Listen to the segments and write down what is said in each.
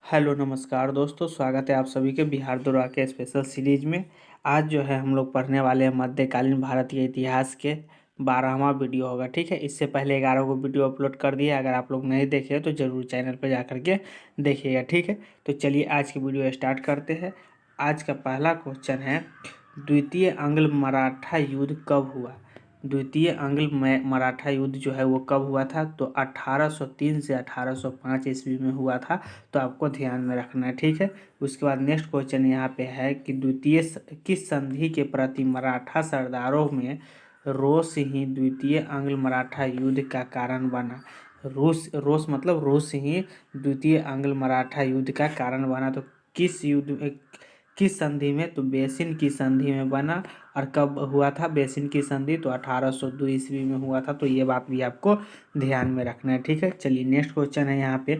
Hello नमस्कार दोस्तों, स्वागत है आप सभी के बिहार दौरा के स्पेशल सीरीज में। आज जो है हम लोग पढ़ने वाले हैं मध्यकालीन भारतीय इतिहास के 12वां वीडियो होगा। ठीक है, इससे पहले 11 को वीडियो अपलोड कर दिया। अगर आप लोग नहीं देखे तो ज़रूर चैनल पर जा करके देखिएगा। ठीक है, तो चलिए आज की वीडियो स्टार्ट करते हैं। आज का पहला क्वेश्चन है, द्वितीय आंग्ल मराठा युद्ध कब हुआ। द्वितीय आंग्ल मराठा युद्ध जो है वो कब हुआ था, तो 1803 से 1805 ईस्वी में हुआ था। तो आपको ध्यान में रखना है। ठीक है, उसके बाद नेक्स्ट क्वेश्चन यहाँ पे है कि किस संधि के प्रति मराठा सरदारों में रोष ही द्वितीय आंग्ल मराठा युद्ध का कारण बना। रोष मतलब रोष ही द्वितीय आंग्ल मराठा युद्ध का कारण बना। तो किस युद्ध किस संधि में, तो बेसिन की संधि में बना। और कब हुआ था बेसिन की संधि, तो 1802 ईस्वी में हुआ था। तो ये बात भी आपको ध्यान में रखना है। ठीक है, चलिए नेक्स्ट क्वेश्चन है यहाँ पे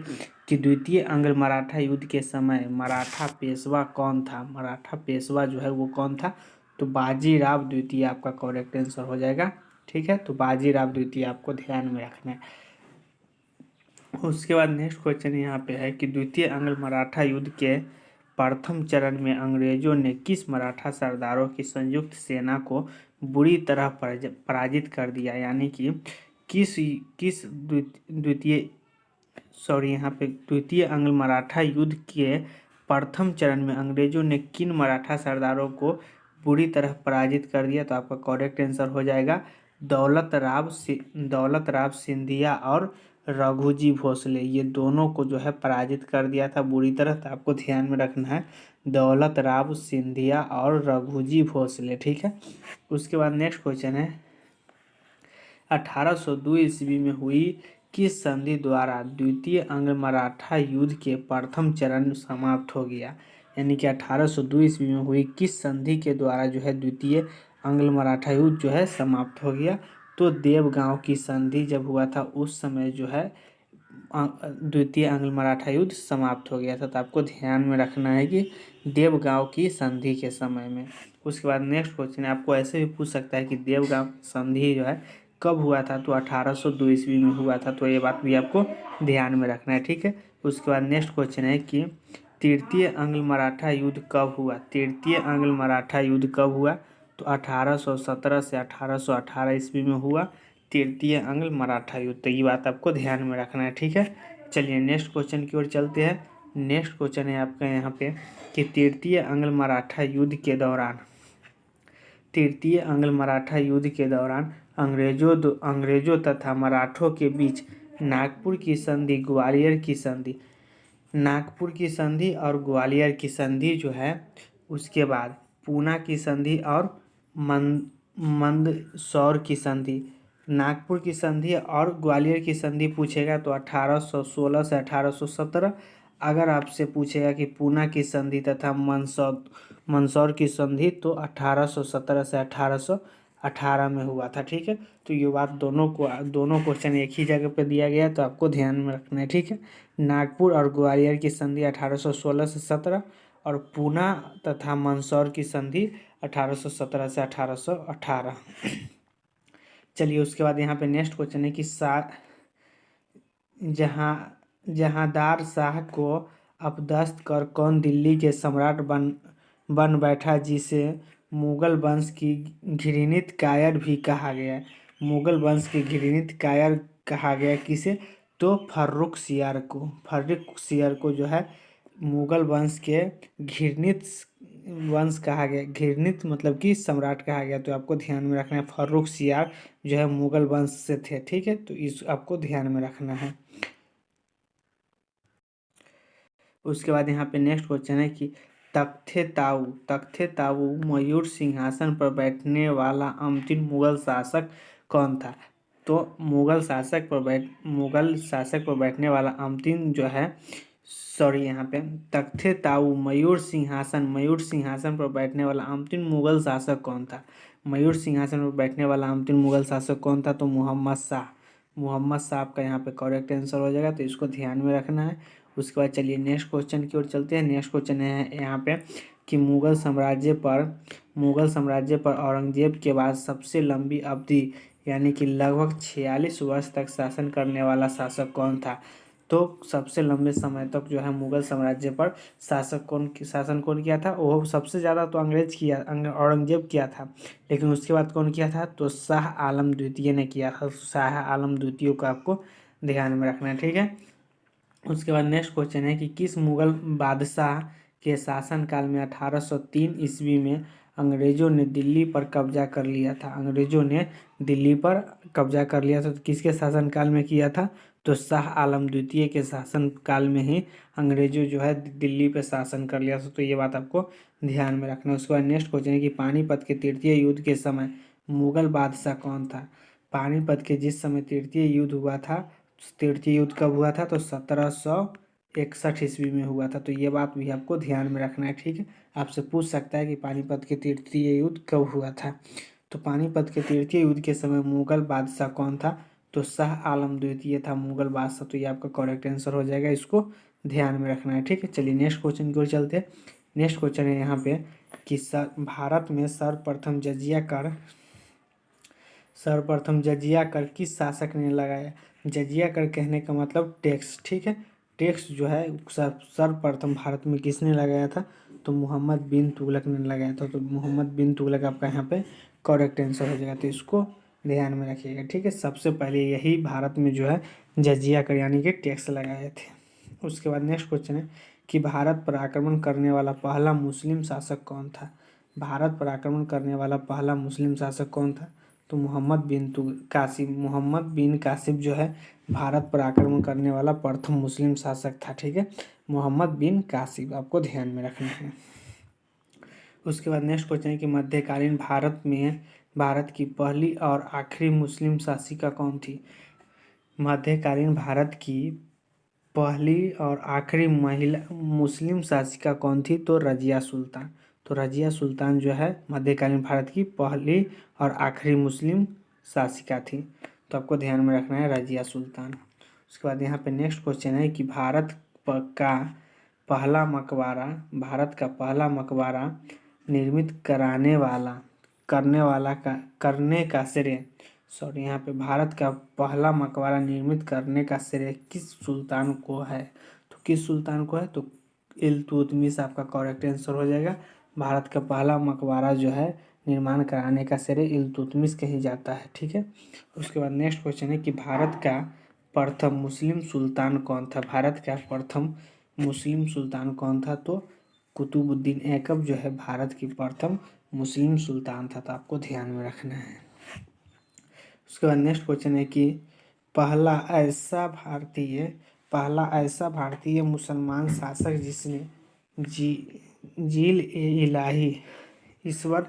कि द्वितीय आंग्ल मराठा युद्ध के समय मराठा पेशवा कौन था। मराठा पेशवा जो है वो कौन था, तो बाजीराव द्वितीय आपका करेक्ट आंसर हो जाएगा। ठीक है, तो बाजीराव द्वितीय आपको ध्यान में रखना है। उसके बाद नेक्स्ट क्वेश्चन यहाँ पे है कि द्वितीय आंग्ल मराठा युद्ध के प्रथम चरण में अंग्रेजों ने किस मराठा सरदारों की संयुक्त सेना को बुरी तरह पराजित कर दिया। यानी कि किस किस द्वितीय सॉरी यहाँ पे द्वितीय आंग्ल मराठा युद्ध के प्रथम चरण में अंग्रेजों ने किन मराठा सरदारों को बुरी तरह पराजित कर दिया। तो आपका करेक्ट आंसर हो जाएगा दौलत राव सिंधिया और रघुजी भोसले। ये दोनों को जो है पराजित कर दिया था बुरी तरह। तो आपको ध्यान में रखना है दौलत राव सिंधिया और रघुजी भोसले। ठीक है, उसके बाद नेक्स्ट क्वेश्चन है 1802 ईस्वी में हुई किस संधि द्वारा द्वितीय आंग्ल मराठा युद्ध के प्रथम चरण समाप्त हो गया। यानी कि 1802 ईस्वी में हुई किस संधि के द्वारा जो है द्वितीय आंग्ल मराठा युद्ध जो है समाप्त हो गया। तो देवगांव की संधि जब हुआ था उस समय जो है द्वितीय आंग्ल मराठा युद्ध समाप्त हो गया था। तो आपको ध्यान में रखना है कि देवगांव की संधि के समय में। उसके बाद नेक्स्ट क्वेश्चन है, आपको ऐसे भी पूछ सकता है कि देवगांव संधि जो है कब हुआ था, तो 1802 ईस्वी में हुआ था। तो ये बात भी आपको ध्यान में रखना है। ठीक है, उसके बाद नेक्स्ट क्वेश्चन है कि तृतीय आंग्ल मराठा युद्ध कब हुआ। तृतीय आंग्ल मराठा युद्ध कब हुआ, तो 1817 से 1818 ईस्वी में हुआ तृतीय आंग्ल मराठा युद्ध। तो ये बात आपको ध्यान में रखना है। ठीक है, चलिए नेक्स्ट क्वेश्चन की ओर चलते हैं। नेक्स्ट क्वेश्चन है आपका यहाँ पे कि तृतीय आंग्ल मराठा युद्ध के दौरान तृतीय आंग्ल मराठा युद्ध के दौरान अंग्रेजों तथा मराठों के बीच नागपुर की संधि ग्वालियर की संधि नागपुर की संधि और ग्वालियर की संधि जो है, उसके बाद पूना की संधि और मंदसौर की संधि। नागपुर की संधि और ग्वालियर की संधि पूछेगा तो 1816 से 1817। अगर आपसे पूछेगा कि पूना की संधि तथा मंदसौर की संधि, तो 1817 से 1818 में हुआ था। ठीक है, तो ये बात दोनों क्वेश्चन एक ही जगह पे दिया गया है, तो आपको ध्यान में रखना है। ठीक है, नागपुर और ग्वालियर की संधि 1816 से 17 और पूना तथा मंदसौर की संधि 1817 से 1818। चलिए उसके बाद यहाँ पे नेक्स्ट क्वेश्चन है कि जहांदार शाह को अपदस्थ कर कौन दिल्ली के सम्राट बन बैठा, जिसे मुगल वंश की घृणित कायर भी कहा गया। मुगल वंश की घृणित कायर कहा गया किसे, तो फर्रुख सियार को जो है मुगल वंश के घृणित वंश कहा गया। घृणित मतलब कि सम्राट कहा गया। तो आपको ध्यान में रखना है फर्रुख सियार जो है मुगल वंश से थे। ठीक है, तो इस आपको ध्यान में रखना है। उसके बाद यहाँ पे नेक्स्ट क्वेश्चन है कि तख्ते ताऊ मयूर सिंहासन पर बैठने वाला अंतिम मुगल शासक कौन था। तो मुगल शासक पर बैठने वाला अंतिम जो है यहाँ पे तख्ते ताऊ मयूर सिंहासन पर बैठने वाला अंतिम मुगल शासक कौन था। मयूर सिंहासन पर बैठने वाला अंतिम मुगल शासक कौन था, तो मोहम्मद शाह आपका यहाँ पे करेक्ट आंसर हो जाएगा। तो इसको ध्यान में रखना है। उसके बाद चलिए नेक्स्ट क्वेश्चन की ओर चलते हैं। नेक्स्ट क्वेश्चन है यहाँ पे कि मुगल साम्राज्य पर औरंगजेब के बाद सबसे लंबी अवधि यानी कि लगभग 46 वर्ष तक शासन करने वाला शासक कौन था। तो सबसे लंबे समय तक जो है मुगल साम्राज्य पर शासन कौन किया था? वो सबसे ज़्यादा तो औरंगजेब किया था, लेकिन उसके बाद कौन किया था? तो शाह आलम द्वितीय ने किया था। शाह आलम द्वितीय को आपको ध्यान में रखना है, ठीक है। उसके बाद नेक्स्ट क्वेश्चन है कि किस मुगल बादशाह के शासनकाल में 1803 ईस्वी में अंग्रेजों ने दिल्ली पर कब्जा कर लिया था? अंग्रेजों ने दिल्ली पर कब्जा कर लिया था, तो किसके शासनकाल में किया था? तो शाह आलम द्वितीय के शासनकाल में ही अंग्रेजों जो है दिल्ली पर शासन कर लिया था। तो ये बात आपको ध्यान में रखना है। उसके बाद नेक्स्ट क्वेश्चन है कि पानीपत के तृतीय युद्ध के समय मुगल बादशाह कौन था? पानीपत के जिस समय तृतीय युद्ध हुआ था, तृतीय युद्ध कब हुआ था? तो 1761 ईस्वी में हुआ था। तो ये बात भी आपको ध्यान में रखना है, ठीक है। आपसे पूछ सकता है कि पानीपत के तृतीय युद्ध कब हुआ था? तो पानीपत के तृतीय युद्ध के समय मुगल बादशाह कौन था? तो शाह आलम द्वितीय था मुगल बादशाह। तो ये आपका करेक्ट आंसर हो जाएगा, इसको ध्यान में रखना है, ठीक है। चलिए नेक्स्ट क्वेश्चन की ओर चलते हैं। नेक्स्ट क्वेश्चन है यहाँ पे कि भारत में सर्वप्रथम जजिया कर किस शासक ने लगाया? जजिया कर कहने का मतलब टैक्स, ठीक है। टैक्स जो है सर्वप्रथम भारत में किसने लगाया था? तो मोहम्मद बिन तुगलक ने लगाया था। तो मोहम्मद बिन तुगलक आपका यहाँ पे करेक्ट आंसर हो जाएगा, तो इसको ध्यान में रखिएगा, ठीक है। सबसे पहले यही भारत में जो है जजिया कर यानी कि टैक्स लगाए थे। उसके बाद नेक्स्ट क्वेश्चन है कि भारत पर आक्रमण करने वाला पहला मुस्लिम शासक कौन था? भारत पर आक्रमण करने वाला पहला मुस्लिम शासक कौन था? तो मोहम्मद बिन कासिम जो है भारत पर आक्रमण करने वाला प्रथम मुस्लिम शासक था, ठीक है। मोहम्मद बिन कासिम आपको ध्यान में रखना है। उसके बाद नेक्स्ट क्वेश्चन है कि मध्यकालीन भारत की पहली और आखिरी मुस्लिम शासिका कौन थी? मध्यकालीन भारत की पहली और आखिरी महिला मुस्लिम शासिका कौन थी? तो रजिया सुल्तान। तो रजिया सुल्तान जो है मध्यकालीन भारत की पहली और आखिरी मुस्लिम शासिका थी। तो आपको ध्यान में रखना है रजिया सुल्तान। उसके बाद यहाँ पे नेक्स्ट क्वेश्चन है कि का भारत का पहला मकबरा निर्मित करने का श्रेय यहाँ पे भारत का पहला मकबरा निर्मित करने का श्रेय किस सुल्तान को है? तो किस सुल्तान को है? तो इल्तुतमिश आपका करेक्ट आंसर हो जाएगा। भारत का पहला मकबरा जो है निर्माण कराने का श्रेय इल्तुतमिश के ही जाता है, ठीक है। उसके बाद नेक्स्ट क्वेश्चन है कि भारत का प्रथम मुस्लिम सुल्तान कौन था? भारत का प्रथम मुस्लिम सुल्तान कौन था? तो कुतुबुद्दीन ऐबक जो है भारत की प्रथम मुस्लिम सुल्तान था। तो आपको ध्यान में रखना है। उसके बाद नेक्स्ट क्वेश्चन है कि पहला ऐसा भारतीय मुसलमान शासक जिसने जील ए इलाही ईश्वर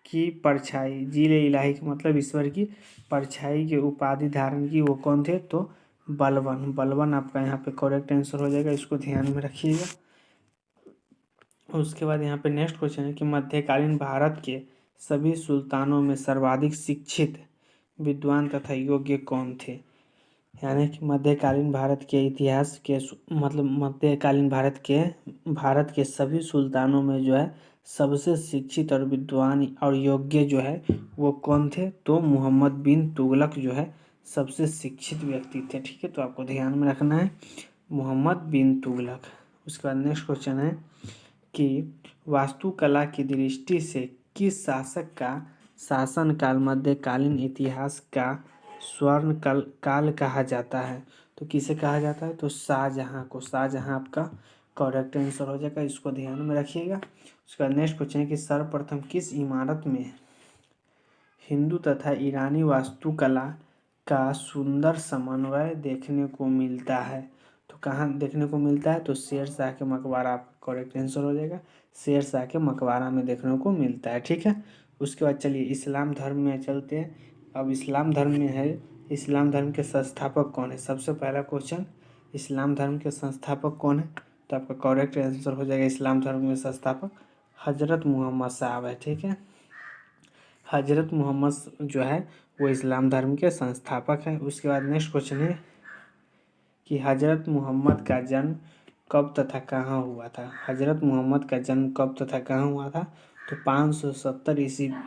की परछाई, जील ए इलाही का मतलब ईश्वर की परछाई की उपाधि धारण की, वो कौन थे? तो बलबन आपका यहाँ पे करेक्ट आंसर हो जाएगा, इसको ध्यान में रखिएगा। उसके बाद यहाँ पे नेक्स्ट क्वेश्चन है कि मध्यकालीन भारत के सभी सुल्तानों में सर्वाधिक शिक्षित विद्वान तथा योग्य कौन थे? यानी कि मध्यकालीन भारत के इतिहास के मध्यकालीन भारत के सभी सुल्तानों में जो है सबसे शिक्षित और विद्वान और योग्य जो है वो कौन थे? तो मोहम्मद बिन तुगलक जो है सबसे शिक्षित व्यक्ति थे, ठीक है। तो आपको ध्यान में रखना है मोहम्मद बिन तुगलक। उसके बाद नेक्स्ट क्वेश्चन है कि वास्तुकला की दृष्टि से किस शासक का शासनकाल मध्यकालीन इतिहास का स्वर्ण काल कहा जाता है? तो किसे कहा जाता है? तो शाहजहां को। शाहजहां आपका करेक्ट आंसर हो जाएगा, इसको ध्यान में रखिएगा। उसका नेक्स्ट क्वेश्चन है कि सर्वप्रथम किस इमारत में हिंदू तथा ईरानी वास्तुकला का सुंदर समन्वय देखने को मिलता है? तो कहाँ देखने को मिलता है? तो शेर शाह के मकबरा आपका करेक्ट आंसर हो जाएगा। शेर शाह के मकबरा में देखने को मिलता है, ठीक है। उसके बाद चलिए इस्लाम धर्म में चलते हैं। अब इस्लाम धर्म में है, इस्लाम धर्म के संस्थापक कौन है? सबसे पहला क्वेश्चन, इस्लाम धर्म के संस्थापक कौन है? तो आपका करेक्ट आंसर हो जाएगा इस्लाम धर्म में संस्थापक हजरत मोहम्मद साहब है, ठीक है। हजरत मोहम्मद जो है वो इस्लाम धर्म के संस्थापक हैं। उसके बाद नेक्स्ट क्वेश्चन है कि हजरत मोहम्मद का जन्म कब तथा कहाँ हुआ था? हजरत मोहम्मद का जन्म कब तथा कहाँ हुआ था? तो 570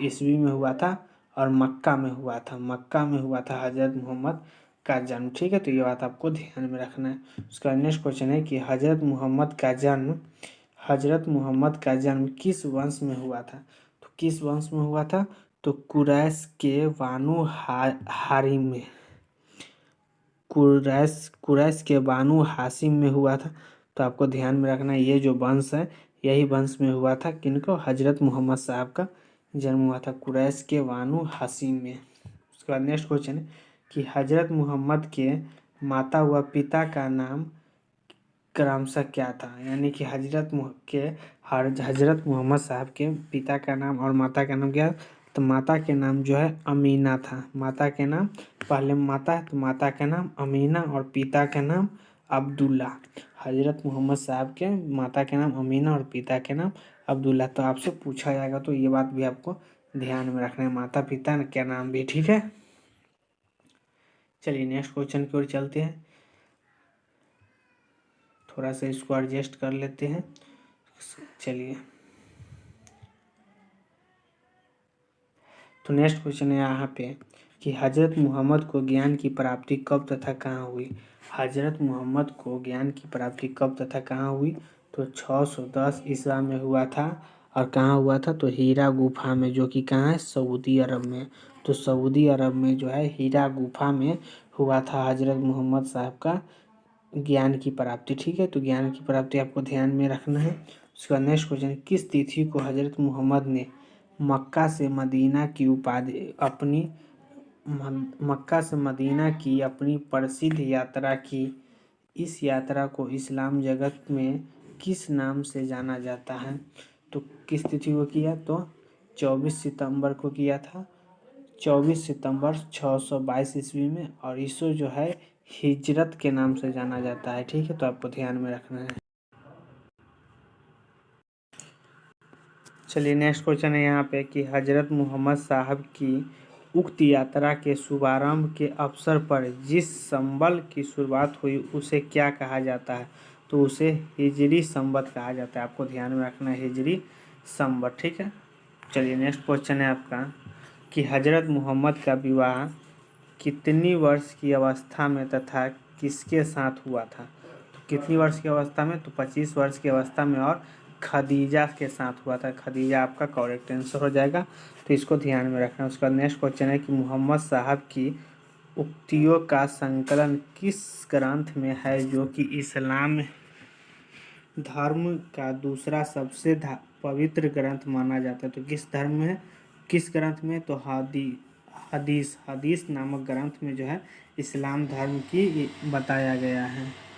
ईस्वी में हुआ था और मक्का में हुआ था। मक्का में हुआ था हजरत मोहम्मद का जन्म, ठीक है। तो ये बात आपको ध्यान में रखना है। उसका नेक्स्ट क्वेश्चन है कि हजरत मोहम्मद का जन्म किस वंश में हुआ था। तो किस वंश में हुआ था, तो कुरैश के बानु हारिम में, कुरैश के बानु हाशिम में हुआ था। तो आपको ध्यान में रखना है, ये जो वंश है यही वंश में हुआ था। किनको, हजरत मोहम्मद साहब का जन्म हुआ था कुरैश के बानु हाशिम में। उसके बाद नेक्स्ट क्वेश्चन है कि हजरत मोहम्मद के माता व पिता का नाम क्रमशः क्या था। यानी कि हजरत मोहम्मद साहब के पिता का नाम और माता का नाम क्या, तो माता के नाम जो है अमीना था। माता के नाम, पहले माता है तो माता का नाम अमीना और पिता का नाम अब्दुल्ला। हजरत मोहम्मद साहब के माता के नाम अमीना और पिता के नाम अब्दुल्ला। तो आपसे पूछा जाएगा तो ये बात भी आपको ध्यान में रखना है, माता पिता का नाम भी, ठीक है। चलिए नेक्स्ट क्वेश्चन की ओर चलते हैं। थोड़ा सा इसको एडजस्ट कर लेते हैं। चलिए, तो नेक्स्ट क्वेश्चन है यहाँ पे कि हजरत मोहम्मद को ज्ञान की प्राप्ति कब तथा कहाँ हुई। हजरत मोहम्मद को ज्ञान की प्राप्ति कब तथा कहाँ हुई, तो 610 ईसा में हुआ था। और कहाँ हुआ था, तो हीरा गुफा में, जो कि कहाँ है, सऊदी अरब में। तो सऊदी अरब में जो है हीरा गुफा में हुआ था हजरत मोहम्मद साहब का ज्ञान की प्राप्ति, ठीक है। तो ज्ञान की प्राप्ति आपको ध्यान में रखना है। उसका नेक्स्ट क्वेश्चन, किस तिथि को हजरत मोहम्मद ने मक्का से मदीना की उपाधि अपनी मक्का से मदीना की अपनी प्रसिद्ध यात्रा की। इस यात्रा को इस्लाम जगत में किस नाम से जाना जाता है। तो किस तिथि को किया, तो 24 सितंबर को किया था। 24 सितंबर 622 ईस्वी में। और इसको जो है हिजरत के नाम से जाना जाता है, ठीक है। तो आपको ध्यान में रखना है। चलिए नेक्स्ट क्वेश्चन है यहाँ पे कि हजरत मोहम्मद साहब की उक्त यात्रा के शुभारंभ के अवसर पर जिस संबल की शुरुआत हुई उसे क्या कहा जाता है। तो उसे हिजरी संवत कहा जाता है। आपको ध्यान में रखना है, हिजरी संवत, ठीक है। चलिए नेक्स्ट क्वेश्चन है आपका कि हजरत मोहम्मद का विवाह कितनी वर्ष की अवस्था में तथा किसके साथ हुआ था। तो कितनी वर्ष की अवस्था में, तो 25 वर्ष की अवस्था में और खदीजा के साथ हुआ था। खदीजा आपका करेक्ट आंसर हो जाएगा, तो इसको ध्यान में रखना। उसका नेक्स्ट क्वेश्चन है कि मोहम्मद साहब की उक्तियों का संकलन किस ग्रंथ में है जो कि इस्लाम धर्म का दूसरा सबसे पवित्र ग्रंथ माना जाता है। तो किस धर्म में है, किस ग्रंथ में, तो हदीस नामक ग्रंथ में जो है इस्लाम धर्म की बताया गया है।